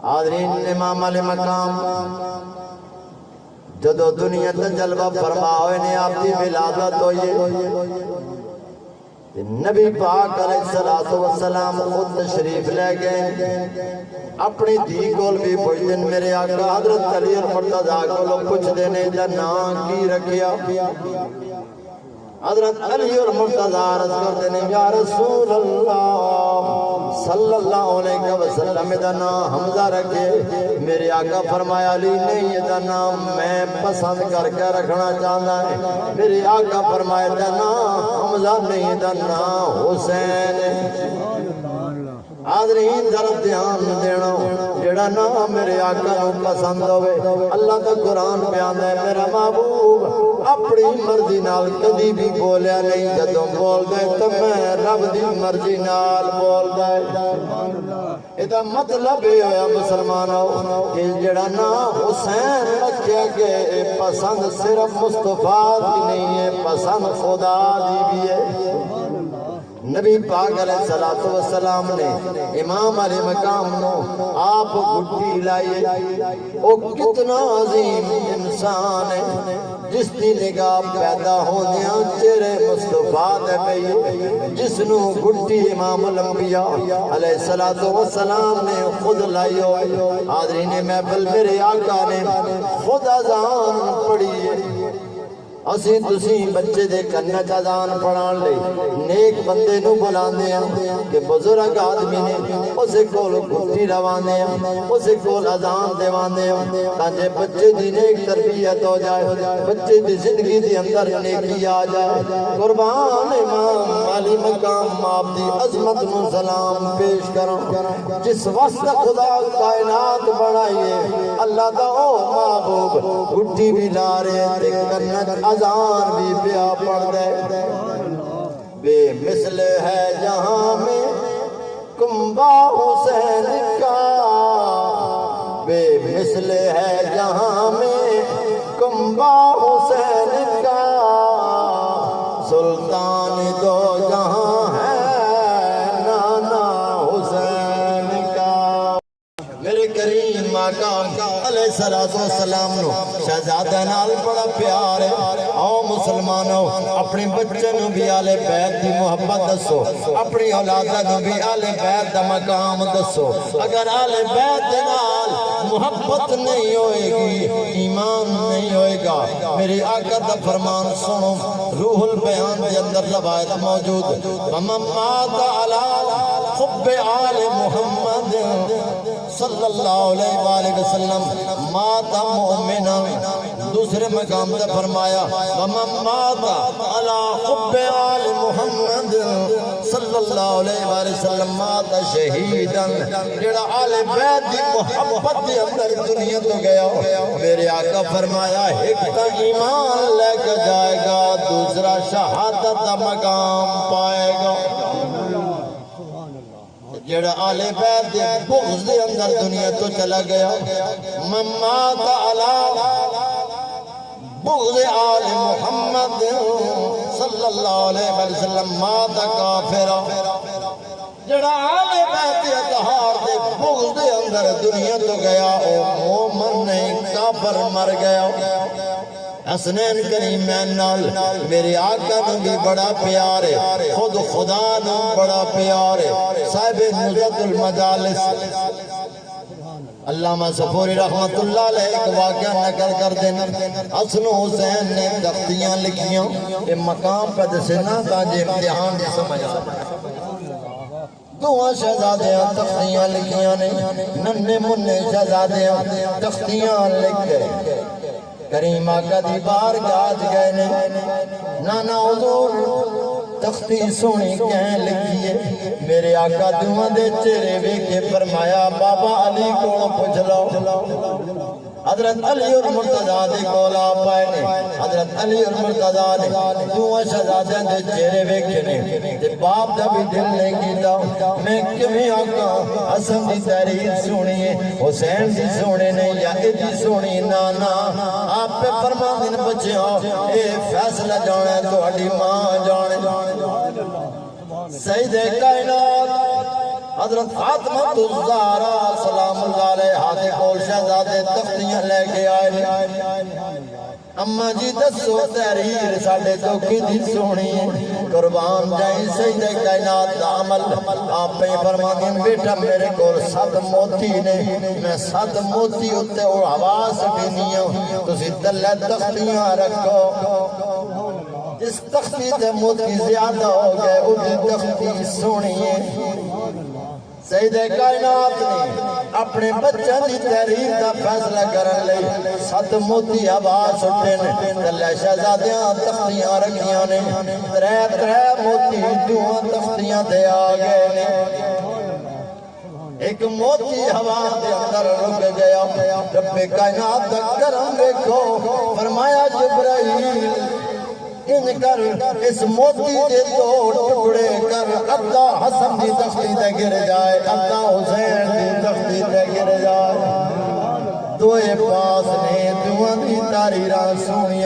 حاضرین امام علی مقام جدو دنیا تے جلوہ فرما ہوئے نے آپ کی ولادت ہوئی نبی پاک علیہ السلام خود تشریف لے گئے اپنی دھی کول بھی پوچھ دن میرے آقا حضرت علی المرتضیٰ کو لوگ پوچھ دینے دا نام کی رکھیا حضرت علی المرتضیٰ عرض کر دینے یا رسول اللہ صلی اللہ علیہ وسلم دا نام حمزہ رکھے میرے آقا فرمایا علی نہیں یہ دا نام میں پسند کر کے رکھنا چاہتا ہے میرے آقا فرمایا دا نام حمزہ نہیں دا نام حسین حاضرین ذرا دھیان دینا جڑا نام میرے آقا نو پسند ہوئے اللہ کا قرآن بیان ہے میرا محبوب اپنی مرضی نال کدی بھی بولیا نہیں جدوں بول دے تو میں رب دی مرضی نال بول دے ادا مطلب یہ ہویا مسلمانوں کہ جڑا نام حسین رکھیا کہ پسند صرف مصطفیٰ دی نہیں ہے پسند خدا دی بھی ہے نبی پاک علیہ السلام نے امام علی مقام نو آپ گھٹی لائیے او کتنا عظیم انسان ہے جس دی نگاہ پیدا ہوندیاں چہرے مصطفیٰ دے پئی جس نو گھٹی امام الانبیاء علیہ السلام نے خود لائی ہوئی حاضرین محفل میرے آقا نے خود اذان پڑھی اسی تسی بچے دے کرنا چاہدان پڑھان لے نیک بندے نو بلاندے ہیں کہ بزرگ آدمی نے اسے کول گھٹی رواندے ہیں اسے کول اذان دیواندے ہیں تاکہ بچے دی نیک تربیت ہو جائے بچے دی زندگی دی اندر نیکی آ جائے قربان امام علی مقام آپ دی عظمت نو سلام پیش کروں جس وقت خدا کائنات بڑھائیے اللہ دا او محبوب گھٹی بھی لارے تے کرنا اذان بھی پیا پڑھ دے بے مثل ہے جہاں میں کنبہ حسین کا بے مثل ہے جہاں میں کنبہ حسین کا سلطان دو جہاں ہے نانا حسین کا میرے کریم آقا علیہ السلام نو شہزادہ نال بڑا پیار ہے آؤ مسلمانوں اپنی بچے نو بھی آل بیت دی محبت دسو اپنی اولادہ نو بھی آل بیت دا مقام دسو اگر آل بیت نال محبت نہیں ہوئے گی ایمان نہیں ہوئے گا میری آقا دا فرمان سنو روح البیان دے اندر روایت موجود وَمَن مَّاتَ عَلَىٰ حُبِّ آلِ مُحَمَّدٍ صلی اللہ علیہ وآلہ وسلم مات مؤمنا دوسرے مقام سے فرمایا وَمَن مَّاتَ عَلَىٰ حُبِّ آلِ مُحَمَّدٍ صلی اللہ علیہ وآلہ وسلم مات شہیداً جڑا آل بیت دی محبت دی اندر دنیا تو گیا میرے آقا فرمایا ایک تا ایمان لے کے جائے گا دوسرا شہادت دا مقام پائے گا جڑا آل بیت دے بغض دے اندر دنیا تو چلا گیا من مات علی بغض آل محمد صلی اللہ علیہ وسلم مات کافرہ جڑا آل بیت اتحار دے بغض دے اندر دنیا تو گیا او مومن نہیں کافر مر گیا حسنین کریمین نال میرے آقا نو بھی بڑا پیار ہے خود خدا نو بڑا پیار ہے صاحب نزت المجالس علامہ صفوری رحمت اللہ علیہ ایک واقعہ نقل کر دینا حسن حسین نے تختیاں لکھیاں یہ مقام پہ دسنا تاجہ امتحان بھی سمجھ دعا شہزادیاں تختیاں لکھیاں نے ننے مننے شہزادیاں تختیاں لکھ گئے کریم آقا دی بارگاہ گئے نے نانا حضور تختی سونی کہیں لکھیے میرے آقا دعا دے چہرے ویکھے فرمایا بابا علی کو پوچھ لو حضرت علی اور مرتضیٰ دے کولا پائے نے حضرت علی اور مرتضیٰ نے دعا شہزادیاں دے چہرے ویکھے نے تے باپ دا بھی دل نہیں کیتا میں کیویں آقا حسن دی تحریر سونی ہے حسین دی سونے نے یا ایدی سونی نانا آپ پہ فرما دن بچیاں اے فیصلہ جانے تو اڈی ماں جانے سید کائنات حضرت فاطمہ الزہرا سلام اللہ علیہ اما جی دسو تحریر ساڑھے دوکھی دی سونی قربان جائیں سیدہ کائنات دا عمل آپ پہ فرما دیں بیٹا میرے کول 7 موتی نے میں 7 موتی ہوتے اور حواس دینی ہوں تسی دلہ تختیاں رکھو جس تختی تے موتی زیادہ ہو گئے اُدھی تختی سونی ہے سیدہ کائنات نے اپنے بچوں کی تحریر کا فیصلہ کرن لئی 7 موتی آواز اٹھے نے دلہ شہزادیاں تختیاں رکھیاں نے 3 موتی دوہاں تختیاں دے آگئے نے ایک موتی ہوا دے اندر رک گیا رب کائنات دا کرم دیکھو فرمایا جبرائیل ان کر اس موتی دے 2 ٹکڑے کر ادھا حسن دی تختی تے گر جائے ادھا حسین دی تختی تے گر جائے دوئے پاس نے دوہاں دی تاریراں سونی